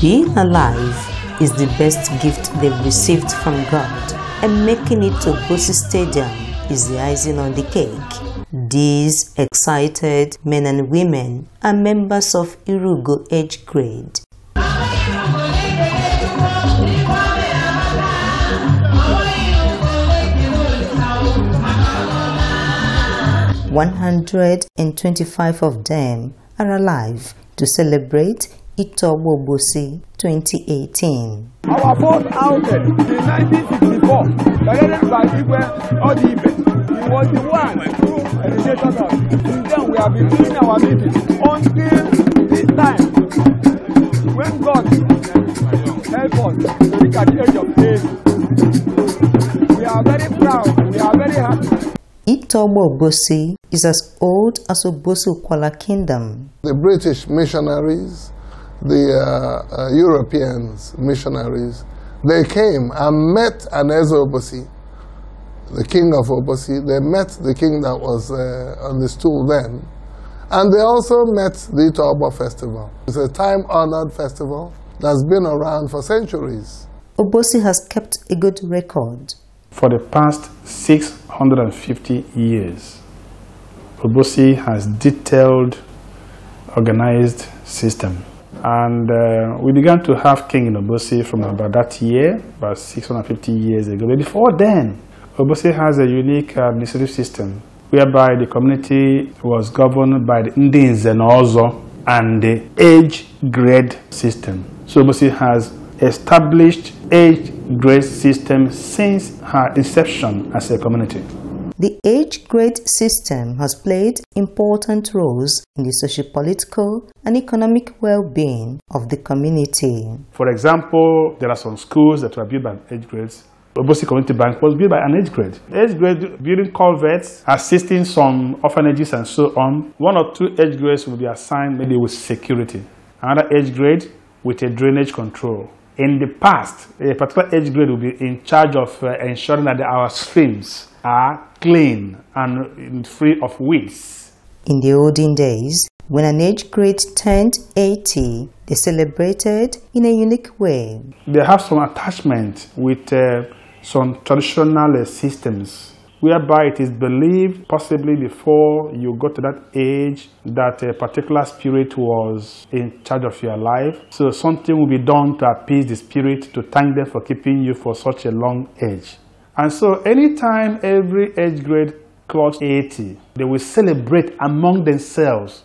Being alive is the best gift they've received from God, and making it to Obosi Stadium is the icing on the cake. These excited men and women are members of Irugo age grade. 125 of them are alive to celebrate Ito Ogbo Obosi 2018. Our first outing in 1954, directed by Igwe Odibe. He was the one who initiated us. Since then, we have been doing our meetings until this time, when God helped us to reach at the age of 80. We are very proud, we are very happy. Ito Ogbo Obosi is as old as Obosi Ukwala Kingdom. The British missionaries, the Europeans missionaries, they came and met Ito Obosi, the king of Obosi. They met the king that was on the stool then. And they also met the Ito Ogbo festival. It's a time-honored festival that's been around for centuries. Obosi has kept a good record. For the past 650 years, Obosi has detailed, organized system. And we began to have king in Obosi from about that year, about 650 years ago. But before then, Obosi has a unique administrative system whereby the community was governed by the indigenes and the age grade system. So Obosi has established age grade system since her inception as a community. The age grade system has played important roles in the socio-political and economic well-being of the community. For example, there are some schools that were built by age grades. Obosi Community Bank was built by an age grade. Age grade building culverts, assisting some orphanages and so on. 1 or 2 age grades will be assigned maybe with security. Another age grade with a drainage control. In the past, a particular age grade will be in charge of ensuring that our streams are clean and free of weeds. In the olden days, when an age grade turned 80, they celebrated in a unique way. They have some attachment with some traditional systems, whereby it is believed, possibly before you got to that age, that a particular spirit was in charge of your life. So something will be done to appease the spirit, to thank them for keeping you for such a long age. And so anytime every age grade clocks 80, they will celebrate among themselves.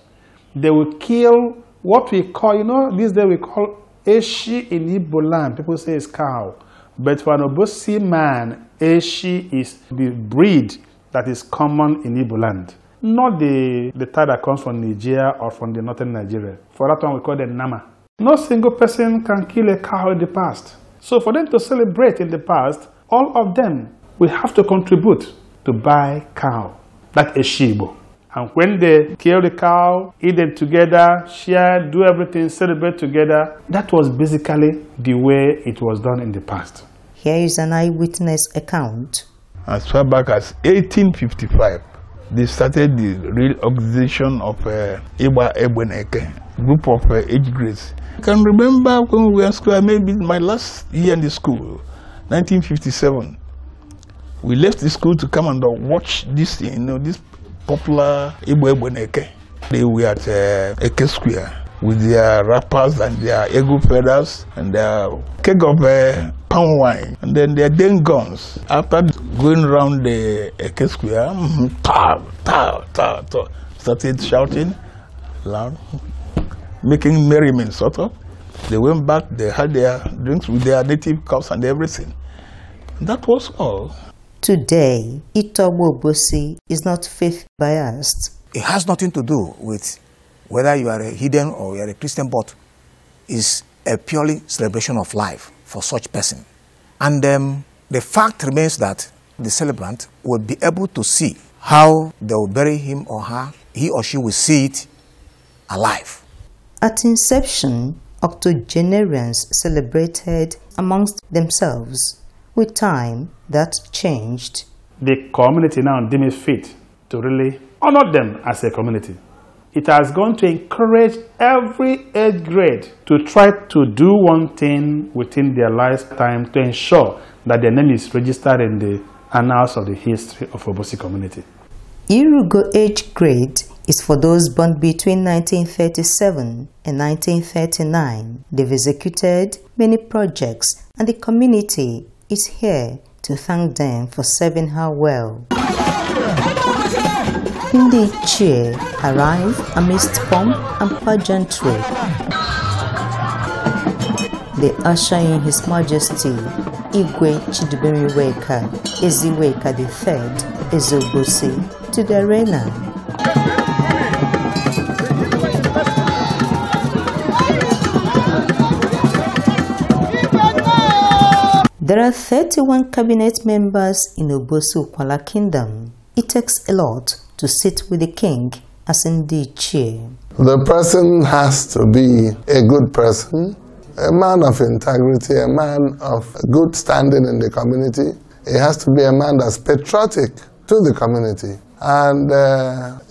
They will kill what we call, these days we call Eshi in Igbo land. People say it's cow. But for an Obosi man, Eshi is the breed that is common in Igbo land. Not the type that comes from Nigeria or from the northern Nigeria. For that one we call them Nama. No single person can kill a cow in the past. So for them to celebrate in the past, all of them will have to contribute to buy cow, that Eshibo. And when they kill the cow, eat them together, share, do everything, celebrate together, that was basically the way it was done in the past. Here is an eyewitness account. As far back as 1855, they started the real organization of Igbo Egbeneke, group of age grades. I can remember when we were in school, maybe my last year in the school, 1957. We left the school to come and watch this thing, this popular Igbo Egbeneke. They were at Eke Square with their rappers and their ego feathers and their keg of palm wine and then their den guns. After going around the Eke Square, started shouting loud, making merriment sort of. They went back, they had their drinks with their native cows and everything. That was all. Today, Ito Ogbo Obosi is not faith biased. It has nothing to do with whether you are a heathen or you are a Christian, but is a purely celebration of life for such person. And the fact remains that the celebrant will be able to see how they will bury him or her. He or she will see it alive. At inception, octogenarians celebrated amongst themselves. With time, that changed. The community now deems it fit to really honor them as a community. It has gone to encourage every age grade to try to do one thing within their lifetime to ensure that their name is registered in the annals of the history of Obosi community. Irugo age grade is for those born between 1937 and 1939. They've executed many projects and the community is here to thank them for serving her well. Ndị Ichie arrive amidst pomp and pageantry. They usher in His Majesty Igwe Chidubemiweka Eziweka III Ito Ogbo It to the arena. There are 31 cabinet members in Obosi Ukwala Kingdom. It takes a lot to sit with the king as Ndị Ichie. The person has to be a good person, a man of integrity, a man of good standing in the community. He has to be a man that's patriotic to the community. And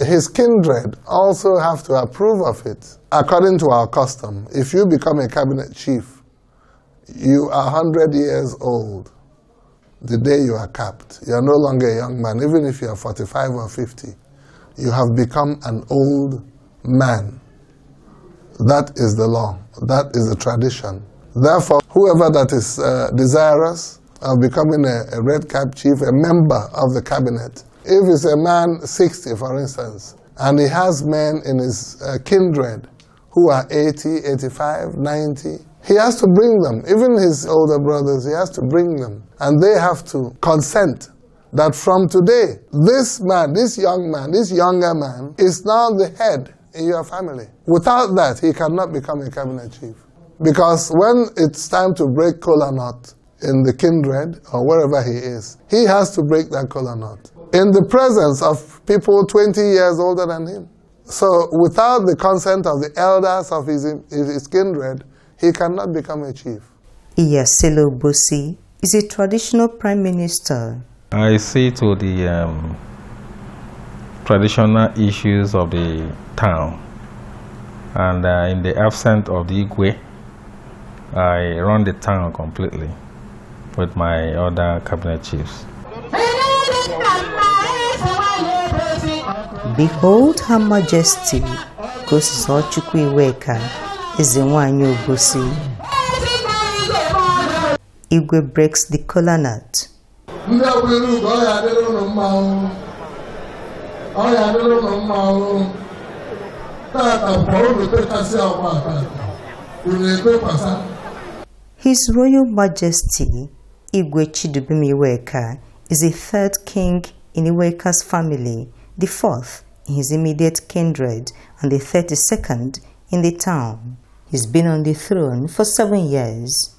his kindred also have to approve of it. According to our custom, if you become a cabinet chief, you are 100 years old the day you are capped. You are no longer a young man, even if you are 45 or 50. You have become an old man. That is the law. That is the tradition. Therefore, whoever that is desirous of becoming a red cap chief, a member of the cabinet, if it's a man 60, for instance, and he has men in his kindred who are 80, 85, 90, he has to bring them. Even his older brothers, he has to bring them. And they have to consent that from today, this man, this young man, this younger man is now the head in your family. Without that, he cannot become a cabinet chief. Because when it's time to break kola nut in the kindred or wherever he is, he has to break that kola nut in the presence of people 20 years older than him. So without the consent of the elders of his kindred, he cannot become a chief. Ito Ogbo is a traditional prime minister. I see to the traditional issues of the town, and in the absence of the Igwe, I run the town completely with my other cabinet chiefs. Behold Her Majesty Gosizochukwu-Iweka Ezenwanyi Obosi. Igwe breaks the kola nut. His Royal Majesty Igwe Chidubemiweka is the third king in Iweka's family, the fourth in his immediate kindred, and the 32nd in the town. He's been on the throne for 7 years.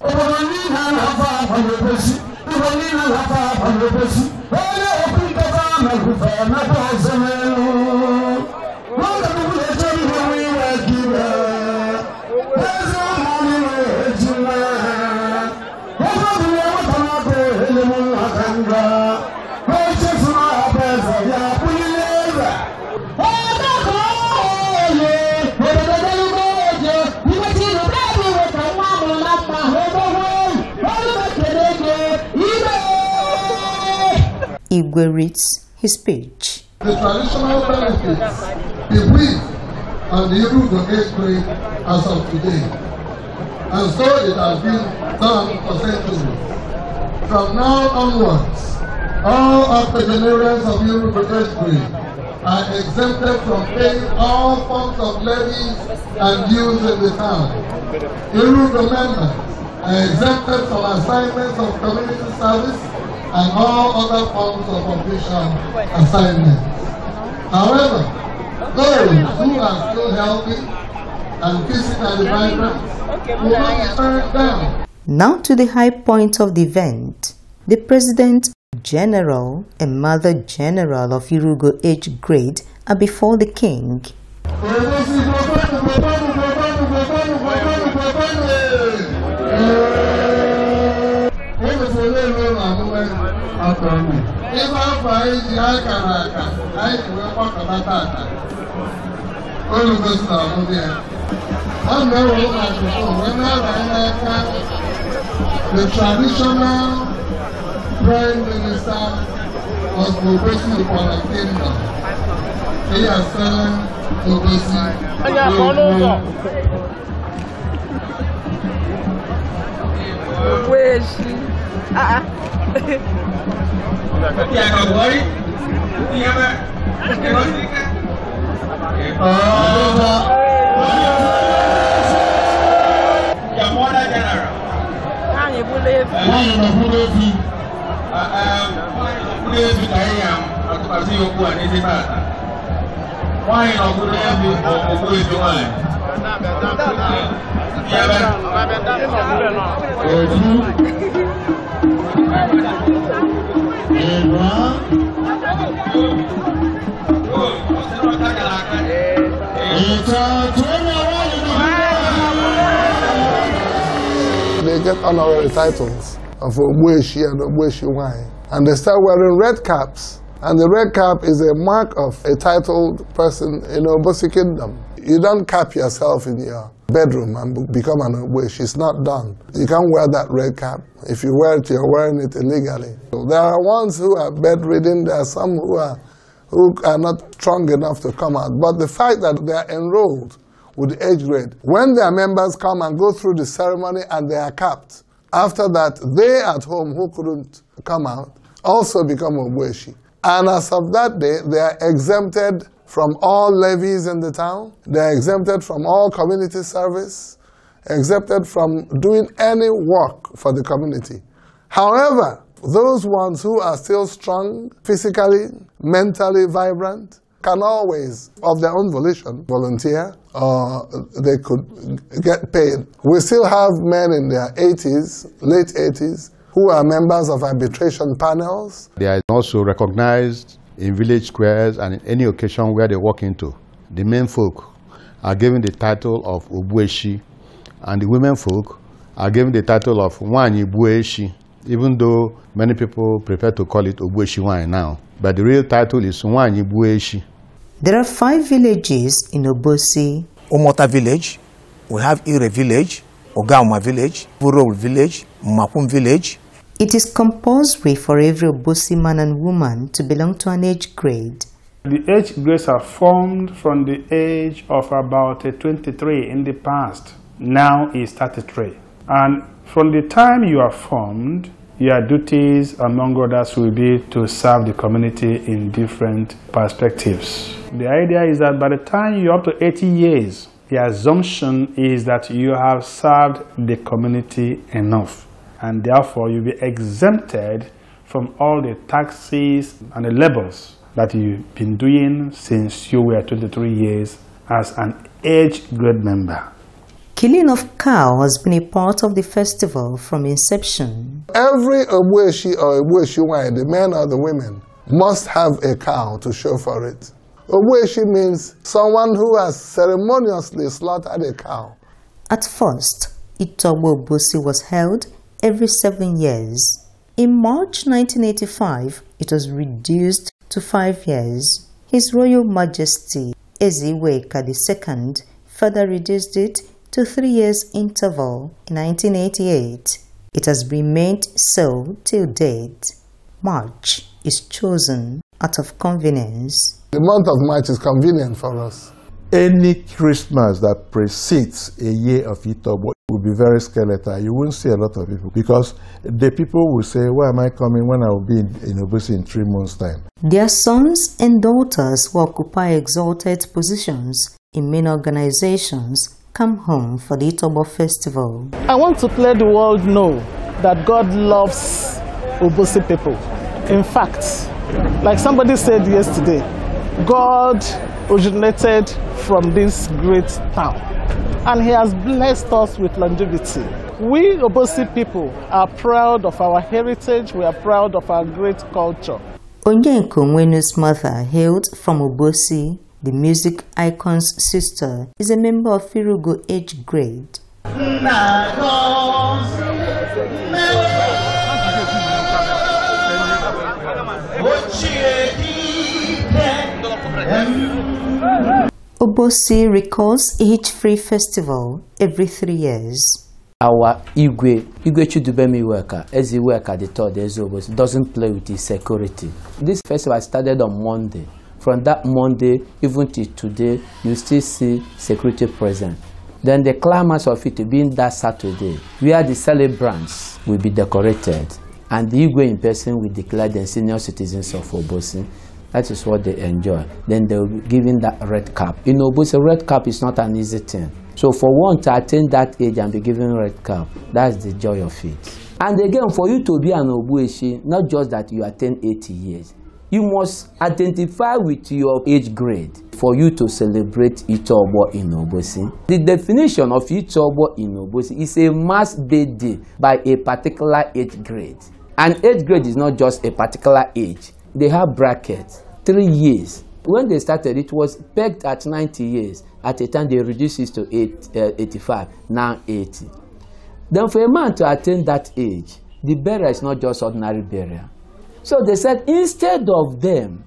Igwe reads his speech. The traditional benefits bequeathed on the Irugo age grade as of today, and so it has been done for centuries. From now onwards, all octogenarians of Irugo age grade are exempted from paying all forms of levies and dues in the town. Irugo members are exempted from assignments of community service and all other forms of official assignments. However, those who are still healthy and physically vibrant will not be turned down. Now to the high point of the event. The President General and Mother General of Irugo age grade are before the king. The traditional Prime Minister was Obosi for the kingdom. He has said Obosi. They get honorary titles of Ogbo It and Ogbo It, and they start wearing red caps. And the red cap is a mark of a titled person in Obosi Kingdom. You don't cap yourself in your bedroom and become an Ogbo It. It's not done. You can't wear that red cap. If you wear it, you're wearing it illegally. There are ones who are bedridden. There are some who are not strong enough to come out. But the fact that they are enrolled with the age grade, when their members come and go through the ceremony and they are capped, after that, they at home who couldn't come out also become Ogbo It. And as of that day, they are exempted from all levies in the town. They are exempted from all community service, exempted from doing any work for the community. However, those ones who are still strong, physically, mentally vibrant, can always, of their own volition, volunteer, or they could get paid. We still have men in their 80s, late 80s, who are members of arbitration panels. They are also recognized in village squares and in any occasion where they walk into. The men folk are given the title of Ogbo It, and the women folk are given the title of Nwanyi Ogbo It, even though many people prefer to call it Ogbo It now. But the real title is Nwanyi Ogbo It. There are 5 villages in Obosi. Omota village, we have Ire village, Ogauma village, Burol village, Mapum village. It is compulsory for every Obosi man and woman to belong to an age grade. The age grades are formed from the age of about 23 in the past. Now is 33. And from the time you are formed, your duties, among others, will be to serve the community in different perspectives. The idea is that by the time you're up to 80 years, the assumption is that you have served the community enough, and therefore you'll be exempted from all the taxes and the labors that you've been doing since you were 23 years as an age grade member. Killing of cow has been a part of the festival from inception. Every Ogbo It or Ogbo It, the men or the women, must have a cow to show for it. Ogbo It means someone who has ceremoniously slaughtered a cow. At first, Ito Ogbo Obosi was held every 7 years. In March 1985, it was reduced to 5 years. His Royal Majesty Eziweka II further reduced it to 3 years interval in 1988. It has remained so till date. March is chosen out of convenience. The month of March is convenient for us. Any Christmas that precedes a year of Ito Ogbo will be very skeletal. You won't see a lot of people because the people will say, why am I coming when I will be in Obosi in 3 months' time? Their sons and daughters who occupy exalted positions in main organizations come home for the Ito Ogbo festival. I want to let the world know that God loves Obosi people. In fact, like somebody said yesterday, God originated from this great town, and He has blessed us with longevity. We Obosi people are proud of our heritage, we are proud of our great culture. Onyenko Nwenu's mother hailed from Obosi. The music icon's sister is a member of Ito Ogbo age grade. Obosi recalls each free festival every 3 years. Our Igwe Chudubemi worker, as he work at the third Obosi, doesn't play with his security. This festival started on Monday. From that Monday, even till today, you still see security present. Then the climax of it being that Saturday, where the celebrants will be decorated, and the Igwe in person will declare them senior citizens of Obosi. That is what they enjoy. Then they will be given that red cap. In Obosi, red cap is not an easy thing. So for one to attain that age and be given red cap, that's the joy of it. And again, for you to be an Ogbo Eshi, not just that you attain 80 years, you must identify with your age grade for you to celebrate Ito Ogbo in Obosi. The definition of Ito Ogbo in Obosi is a mass birthday by a particular age grade. And age grade is not just a particular age. They have brackets, 3 years. When they started, it was pegged at 90 years. At a time, they reduced it to 85, now 80. Then for a man to attain that age, the burial is not just ordinary burial. So they said, instead of them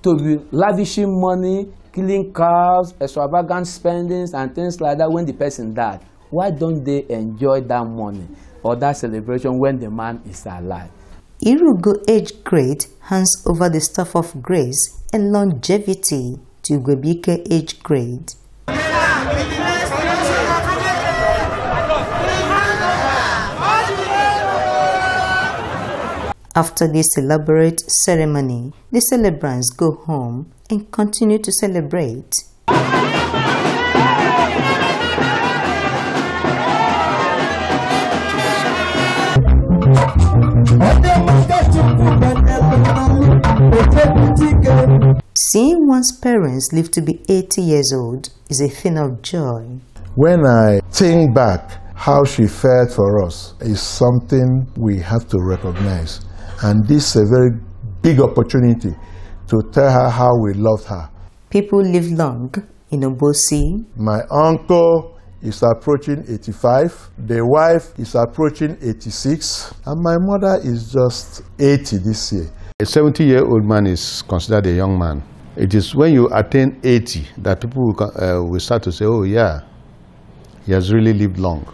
to be lavishing money, killing cows, extravagant spendings, and things like that when the person died, why don't they enjoy that money or that celebration when the man is alive? Ito Ogbo age grade hands over the staff of grace and longevity to Igwebike age grade. After this elaborate ceremony, the celebrants go home and continue to celebrate. Seeing one's parents live to be 80 years old is a thing of joy. When I think back, how she fared for us is something we have to recognize. And this is a very big opportunity to tell her how we loved her. People live long in Obosi. My uncle is approaching 85. The wife is approaching 86. And my mother is just 80 this year. A 70-year-old man is considered a young man. It is when you attain 80 that people will start to say, oh yeah, he has really lived long.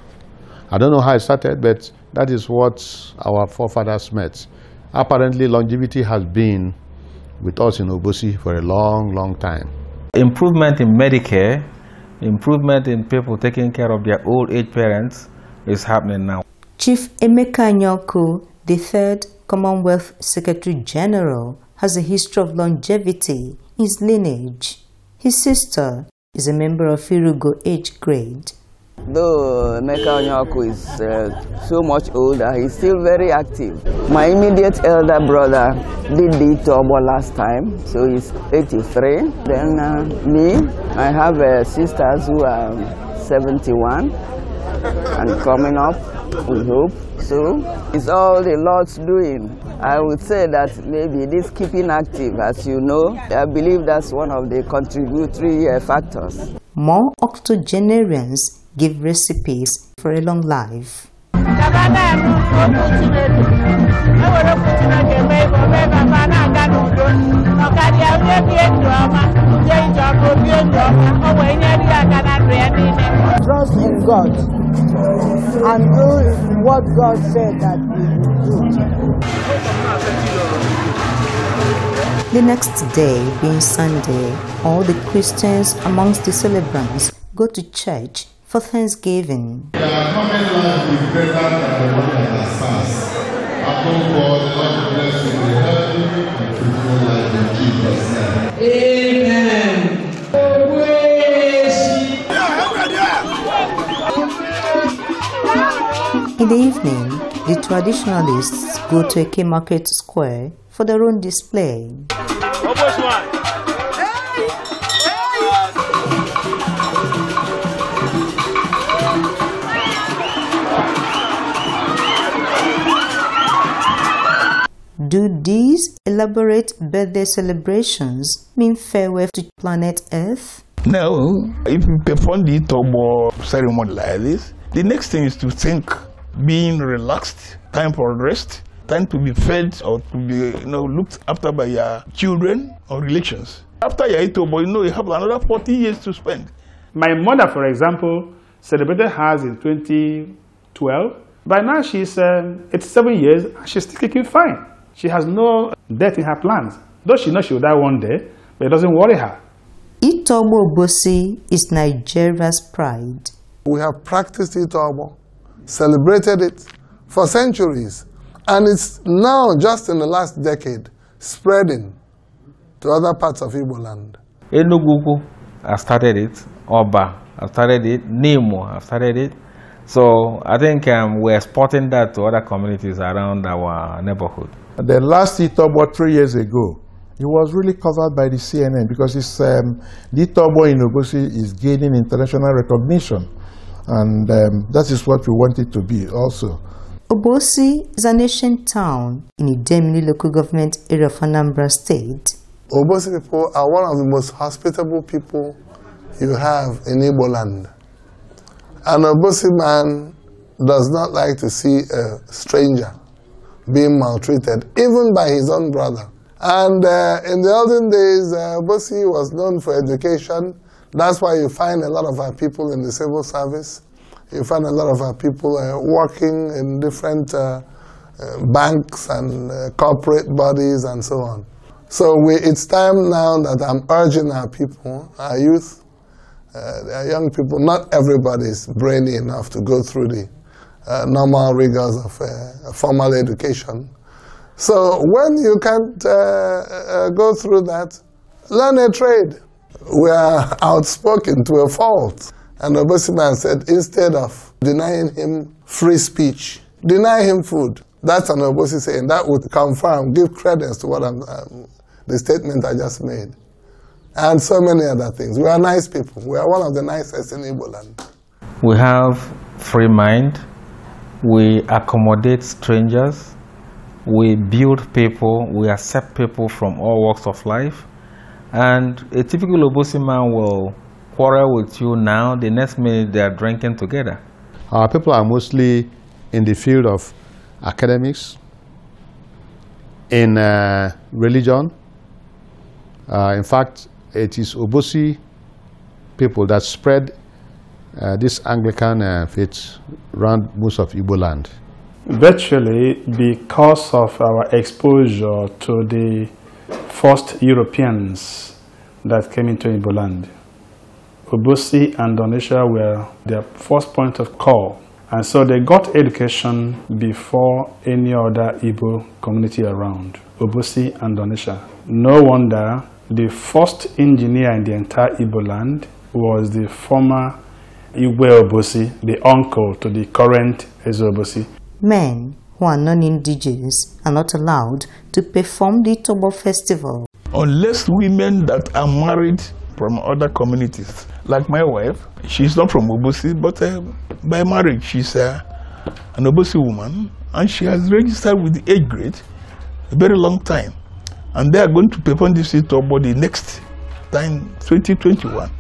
I don't know how it started, but that is what our forefathers met. Apparently, longevity has been with us in Obosi for a long, long time. Improvement in Medicare, improvement in people taking care of their old age parents is happening now. Chief Emeka Nyoku, the third Commonwealth Secretary General, has a history of longevity in his lineage. His sister is a member of Ito Ogbo age grade. Though Emeka Nyoku is so much older, he's still very active. My immediate elder brother did the Ito Ogbo last time, so he's 83. Then me, I have sisters who are 71 and coming up, we hope. So it's all the Lord's doing. I would say that maybe this keeping active, as you know, I believe that's one of the contributory factors. More octogenarians give recipes for a long life. Trust in God and do what God said that we will do. The next day, being Sunday, all the Christians amongst the celebrants go to church for Thanksgiving. Their common life is better than the one that stands. Above God, the Lord bless you with a healthy and fruitful life in Jesus' name. Amen. In the evening, the traditionalists go to Eke Market Square for their own display. do these elaborate birthday celebrations mean farewell to planet Earth? No, if you perform the Ito Ogbo ceremony like this, the next thing is to think, being relaxed, time for rest, time to be fed or to be looked after by your children or relations. After your Ito Ogbo, you have another 40 years to spend. My mother, for example, celebrated hers in 2012. By now she's 87 years and she's still kicking fine. She has no death in her plans. Though she knows she will die one day, but it doesn't worry her. Ito Ogbo Obosi is Nigeria's pride. We have practiced Ito Ogbo, celebrated it for centuries, and it's now, just in the last decade, spreading to other parts of Igbo land. Enugu, I started it. Oba, I started it. Nemo, I started it. So I think we're exporting that to other communities around our neighborhood. The last Ito Ogbo 3 years ago, it was really covered by the CNN because it's, the Ito Ogbo in Obosi is gaining international recognition, and that is what we want it to be also. Obosi is an ancient town in Idemili local government area of Anambra State. Obosi people are one of the most hospitable people you have in Igbo land. An Obosi man does not like to see a stranger being maltreated, even by his own brother. And in the olden days, Obosi was known for education. That's why you find a lot of our people in the civil service. You find a lot of our people working in different banks and corporate bodies and so on. So it's time now that I'm urging our people, our youth, our young people, not everybody is brainy enough to go through the normal rigors of formal education. So when you can't go through that, learn a trade. We are outspoken to a fault. And the Obosi man said, instead of denying him free speech, deny him food. That's an Obosi saying. That would confirm, give credence to what the statement I just made. And so many other things. We are nice people. We are one of the nicest in Igbo land. We have free mind. We accommodate strangers. We build people. We accept people from all walks of life. And a typical Obosi man will quarrel with you now, the next minute they are drinking together. Our people are mostly in the field of academics, in religion. In fact, it is Obosi people that spread this Anglican faith around most of Igbo land. Virtually because of our exposure to the first Europeans that came into Igbo land. Obosi and Onitsha were their first point of call. And so they got education before any other Igbo community around. Obosi and Onitsha. No wonder the first engineer in the entire Igbo land was the former Ogbo Obosi, the uncle to the current Ito Obosi. Men who are non-indigenous are not allowed to perform the Ito Ogbo festival. Unless women that are married from other communities. Like my wife, she's not from Obosi, but by marriage she's an Obosi woman, and she has registered with the age grade a very long time. And they are going to perform this Ito Ogbo the next time, 2021.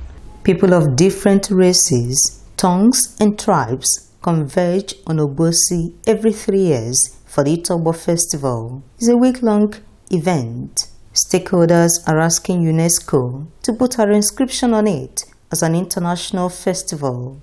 People of different races, tongues and tribes converge on Obosi every 3 years for the Ito Ogbo festival. It's a week-long event. Stakeholders are asking UNESCO to put her inscription on it as an international festival.